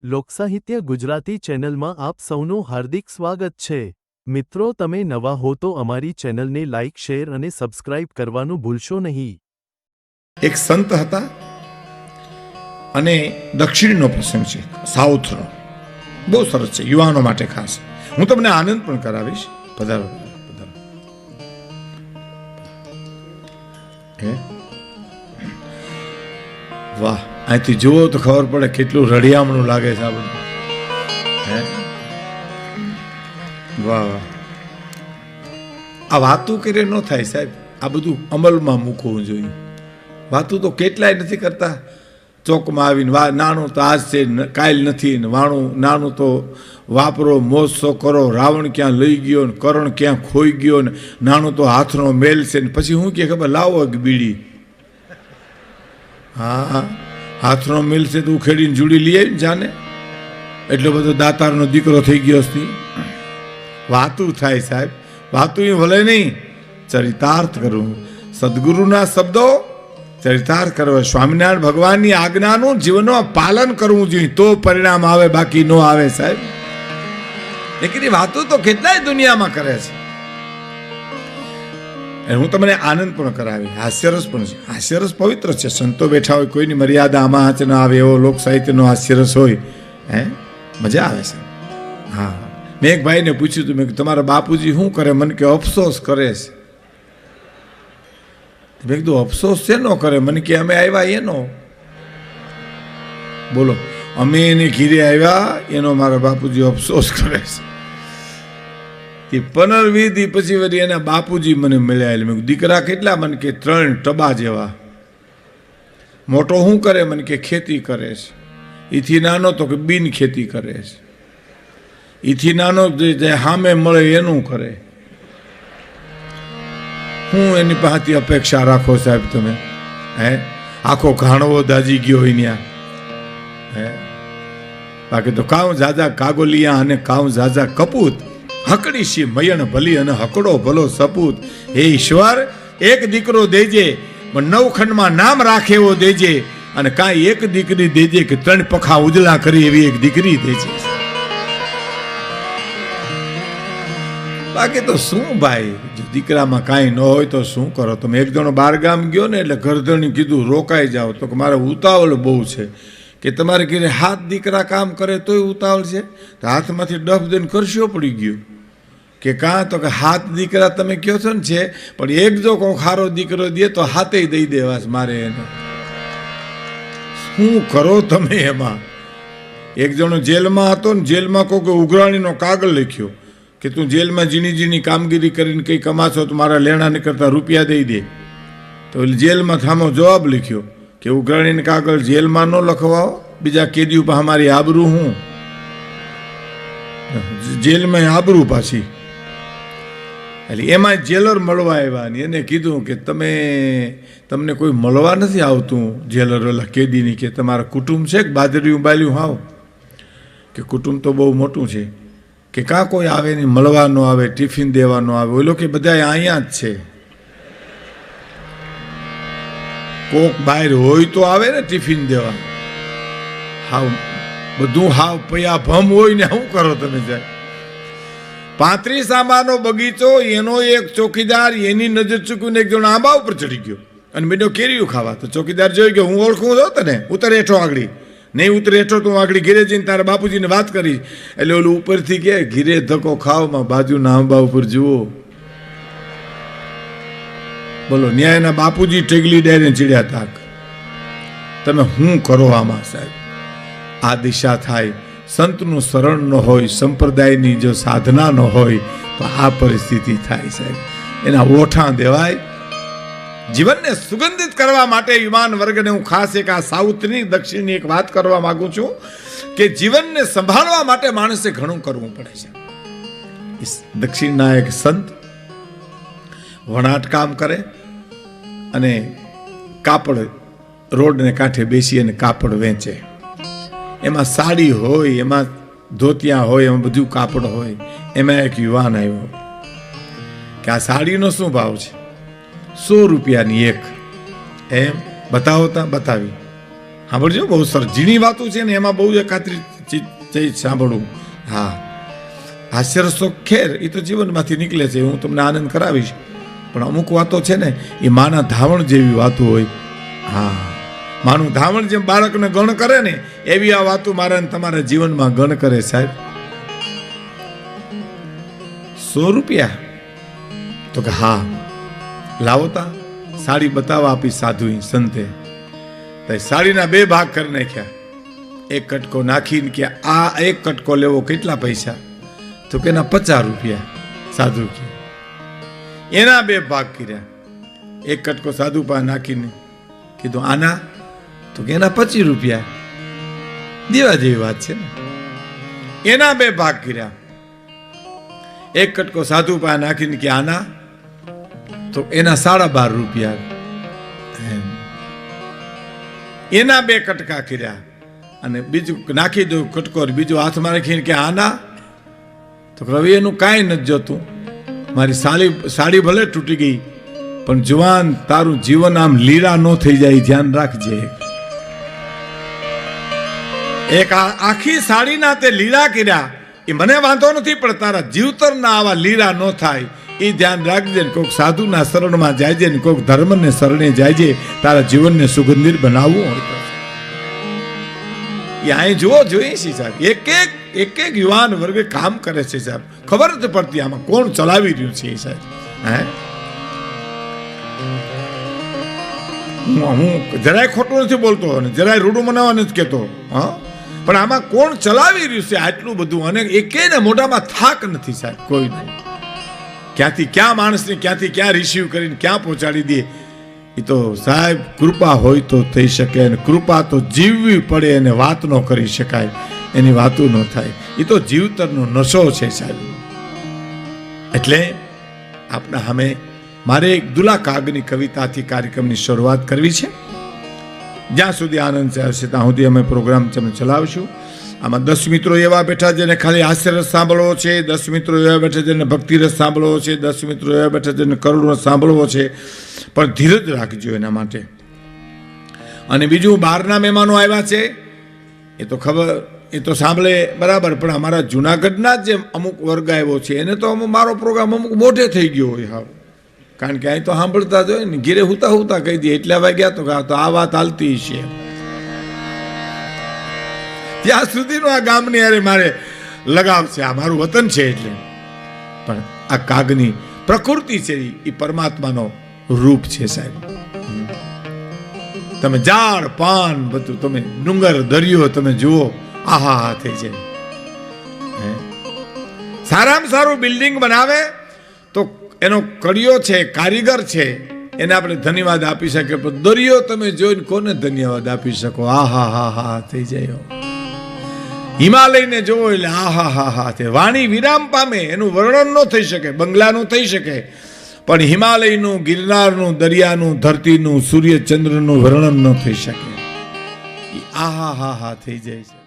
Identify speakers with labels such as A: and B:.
A: લોકસાહિત્ય ગુજરાતી ચેનલમાં આપ સૌનું હાર્દિક સ્વાગત છે. મિત્રો, તમે નવા હો તો અમારી ચેનલને લાઇક, શેર અને સબસ્ક્રાઇબ કરવાનું ભૂલશો નહીં.
B: એક સંત હતા અને દક્ષિણનો પ્રસંગ છે, સાઉથનો. બહુ સરસ છે, યુવાનો માટે ખાસ. હું તમને આનંદ પણ કરાવીશ. પધારો પધારો. વાહ, અહીંથી જુઓ તો ખબર પડે કેટલું રળિયામણું લાગે છે આ બધું. વાહ વાહ, આ વાતું કરે ન થાય સાહેબ, આ બધું અમલમાં મૂકવું જોઈએ. વાતું તો કેટલાય નથી કરતા. ચોકમાં આવીને નાનું તો આજ છે કાલ નથી, ને વાણું નાનું તો વાપરો, મોજસો કરો, રાવણ ક્યાં લઈ ગયો ને કરણ ક્યાં ખોઈ ગયો ને નાનું તો હાથનો મેલ છે ને પછી હું કે ખબર લાવો એક બીડી. હા, હાથનો મેલ છે તો ઉખેડીને જુડી લઈ આવી ને જાને, એટલો બધો દાતારનો દીકરો થઈ ગયો છે. વાતું થાય સાહેબ, વાતું ભલે નહીં, ચરિતાર્થ કરવું. સદગુરુના શબ્દો ચરિતાર્થ કરવા, સ્વામિનારાયણ ભગવાનની આજ્ઞાનું જીવનમાં પાલન કરવું જોઈએ તો પરિણામ આવે, બાકી ન આવે સાહેબ. લેકિન વાતો તો કેટલાય દુનિયામાં કરે છે. હું તમને આનંદ પણ કરાવી, હાસ્યરસ પણ છે. હાસ્યરસ પવિત્ર છે. સંતો બેઠા હોય, કોઈની મર્યાદા આમાં હાથ ન આવે એવો લોક સાહિત્યનો હાસ્યરસ હોય, મજા આવે છે. હા, મેં એક ભાઈને પૂછ્યું હતું, મેં તમારા બાપુજી શું કરે? મને કે અફસોસ કરે છે. મેં કીધું અફસોસ છે નો કરે? મને કે અમે આવ્યા એનો. બોલો, અમે એને ઘીરે આવ્યા એનો મારા બાપુજી અફસોસ કરે છે. એ 15-20 દી પછી વળી એના બાપુજી મને મળ્યા. મેં કીધું દીકરા કેટલા? મને કે 3 ટબા જેવા. મોટો શું કરે? મને કે ખેતી કરે છે. એથી નાનો તો કે બિન ખેતી કરે છે. એથી નાનો જે સામે મળે એનું કરે. હું એની પાસેથી અપેક્ષા રાખો સાહેબ તમે? આખો ઘાણવો દાજી ગયો હોય ત્યાં. બાકી તો કાઉ ઝાઝા કાગોલિયા અને કાઉ ઝાઝા કપૂત, હકડી સી મયણ ભલી અને હકડો ભલો સપૂત. હે ઈશ્વર, એક દીકરો દેજે, પણ 9 ખંડમાં નામ રાખે એવો દેજે, અને કાંઈ એક દીકરી દેજે કે 3 પખા ઉજળા કરી એવી એક દીકરી દેજે. બાકી તો શું ભાઈ, જો દીકરામાં કાંઈ ન હોય તો શું કરો તમે? એક જણો 12 ગામ ગયો ને એટલે ઘરધણી કીધું રોકાઈ જાઓ, તો કે મારે ઉતાવળ બહુ છે. કે તમારે ઘરે 7 દીકરા કામ કરે તોય ઉતાવળ છે? તો હાથમાંથી ડફ દઈને કરશો પડી ગયું. કે કાં તો કે 7 દીકરા તમે કહો છો ને છે, પણ એક જો કોઈ ખારો દીકરો દે તો 7 દઈ દેવા મારે એને. શું કરો તમે એમાં? એક જણો જેલમાં હતો ને, જેલમાં કોઈ ઉઘરાણીનો કાગળ લખ્યો કે તું જેલમાં ઝીણી ઝીણી કામગીરી કરીને કંઈ કમાશો તો મારા લેણા નીકળતા રૂપિયા દઈ દે. તો જેલમાં થામો જવાબ લખ્યો કે ઉઘરાણીને કાગળ જેલમાં ન લખવાઓ, બીજા કેદીઓ પર અમારી આબરૂ હું? જેલમાં આબરૂ પાછી. એટલે એમાં જેલર મળવા આવ્યા ને એને કીધું કે તમને કોઈ મળવા નથી આવતું? જેલર ઓલા કેદીની કે તમારા કુટુંબ છે કે બાદરિયું બાલ્યું હાવ? કે કુટુંબ તો બહુ મોટું છે. કે કાં કોઈ આવે નહીં, મળવા ન આવે, ટિફિન દેવા ન આવે. ઓલો કે બધા અહીંયા જ છે. કોક બહાર હોય તો આવે ને ટિફિન દેવા. હાવ બધું હાવ પયા ભમ હોય ને શું કરો તમે? જાય 35 આંબાનો બગીચો, એનો એક ચોકીદાર એની નજર ચૂકવીને એક જણો આંબા ઉપર ચડી ગયો અને મેડો કેરીઓ ખાવા. તો ચોકીદાર જોઈ ગયો, હું ઓળખું છું તને, ઉતર હેઠો આગળ. નહીં ઉતરે હેઠો તું આગળ ઘીરે જઈને તારા બાપુજીને વાત કરી. એટલે ઓલું ઉપરથી કે ઘીરે ધક્કો ખાવમાં બાજુના આંબા ઉપર જુઓ. બોલો, ન્યાયના બાપુજી ટેગલી ડાયરે ચીડ્યા તાક. તમે શું કરો આમાં સાહેબ? આ દિશા થાય. સંતનું શરણ ન હોય, સંપ્રદાયની જો સાધના ન હોય તો આ પરિસ્થિતિ થાય સાહેબ. એના ઓઠા દેવાય. જીવનને સુગંધિત કરવા માટે યુવાન વર્ગને હું ખાસ એક આ સાઉથની દક્ષિણની એક વાત કરવા માંગુ છું કે જીવનને સંભાળવા માટે માણસે ઘણું કરવું પડે છે. દક્ષિણના એક સંત વણાટ કામ કરે અને કાપડ રોડને કાંઠે બેસી અને કાપડ વેચે. એમાં સાડી હોય, એમાં ધોતિયા હોય, એમાં બધું કાપડ હોય. એમાં એક યુવાન આવ્યો કે આ સાડીનો શું ભાવ છે? 100 રૂપિયાની એક. એમ બતાવો તા બતાવી. સાંભળજો, બહુ સરસ ઝીણી વાતો છે ને એમાં બહુ એકાત્રિત ચીજ સાંભળું. હા, હાસ્યરસો ખેર એ તો જીવનમાંથી નીકળે છે, હું તમને આનંદ કરાવીશ. પણ અમુક વાતો છે ને એ માના ધાવણ જેવી વાતો હોય. હા, માનું ધાવણ જેમ બાળકને ગણ કરે ને એવી આ વાતો મારા તમારા જીવનમાં ગણ કરે. સાહેબ 100 રૂપિયા તો કે હા લાવો તા. સાડી બતાવવા આપી સાધુ સંતે. સાડીના 2 ભાગ કરી નાખ્યા. એક કટકો નાખીને કે આ એક કટકો લેવો કેટલા પૈસા? તો કે એના 50 રૂપિયા. સાધુ કે એના 2 ભાગ કર્યા. એક કટકો સાધુ પાસે નાખીને કીધું આના? તો કે એના 25 રૂપિયા. દેવા જેવી વાત છે ને. એના 2 ભાગ કર્યા. એક કટકો સાધુ પાસે નાખીને કે આના? તો એના 12.5 રૂપિયા. એના 2 કટકા કર્યા અને બીજું નાખી દો કટકો, બીજું હાથમાં રાખીને કે આના? તો રવિ એનું કાંઈ નથી જોતું, મારી સાડી ભલે તૂટી ગઈ પણ જુવાન તારું જીવન આમ લીલા ન થઈ જાય, ધ્યાન રાખજે. એક આખી સાડીના તે લીલા કર્યા એ મને વાંધો નથી, પણ તારા જીવતરના આવા લીલા ન થાય એ ધ્યાન રાખજે. કોઈક સાધુના શરણમાં જાયજે ને કોઈક ધર્મને શરણે જાયજે, તારા જીવનને સુગંધિત બનાવવું હોય તો. એ અહીં જુઓ જોઈએ છે સાહેબ, એક યુવાન વર્ગ કામ કરે છે સાહેબ, ખબર નથી પડતી આમાં કોણ ચલાવી રહ્યું છે સાહેબ. હે, હું જરાય ખોટું નથી બોલતો અને જરાય રૂડું મનાવવા નથી કહેતો. હા, પણ આમાં કોણ ચલાવી રહ્યું છે આટલું બધું? અને એકેયને મોઢામાં થાક નથી સાહેબ કોઈ. ક્યાંથી ક્યાં માણસને ક્યાંથી ક્યાં રિસીવ કરીને ક્યાં પહોંચાડી દે. એ તો સાહેબ કૃપા હોય તો થઈ શકે, અને કૃપા તો જીવવી પડે અને વાત ન કરી શકાય, એની વાતો ન થાય. એ તો જીવતરનો નશો છે સાહેબ. એટલે આપણા સામે મારે એક દુલા કાગની કવિતાથી કાર્યક્રમની શરૂઆત કરવી છે. જ્યાં સુધી આનંદ આવશે ત્યાં સુધી અમે પ્રોગ્રામ તમે ચલાવશું. આમાં 10 મિત્રો એવા બેઠા જેને ખાલી હાસ્યરસ સાંભળવો છે, 10 મિત્રો એવા બેઠા જેને ભક્તિરસ સાંભળવો છે, 10 મિત્રો એવા બેઠા જેને કરુણરસ સાંભળવો છે. પણ ધીરજ રાખજો એના માટે. અને બીજું બહારના મહેમાનો આવ્યા છે એ તો ખબર, એ તો સાંભળે બરાબર, પણ અમારા જુનાગઢના જ જે અમુક વર્ગ આવ્યો છે એને તો મારો પ્રોગ્રામ અમુક મોઢે થઈ ગયો હોય. હા, કારણ કે અહીં તો સાંભળતા જ હોય ને, ઘીરે હુતા કહી દે એટલા વાગ્યા તો આ વાત હાલતી છે. ત્યાં સુધીનો આ ગામની અરે મારે લગાવ છે, આ મારું વતન છે એટલે. પણ આ કાગની પ્રકૃતિ છે એ પરમાત્માનો રૂપ છે સાહેબ. તમે ઝાડ પાન બધું, તમે ડુંગર દરિયો તમે જુઓ, આહા થઈ જાય. સારામાં સારું બિલ્ડિંગ બનાવે તો એનો કડિયો છે, કારીગર છે, એને આપણે ધન્યવાદ આપી શકીએ. પણ દરિયો તમે જોઈને કોને ધન્યવાદ આપી શકો? આહા હા હા થઈ જાય. હિમાલયને જોવો એટલે આહા હા હા તે વાણી વિરામ પામે, એનું વર્ણન ન થઈ શકે. બંગલાનું થઈ શકે પણ હિમાલયનું, ગિરનારનું, દરિયાનું, ધરતીનું, સૂર્ય ચંદ્રનું વર્ણન ન થઈ શકે. આહા હા હા થઈ જાય છે.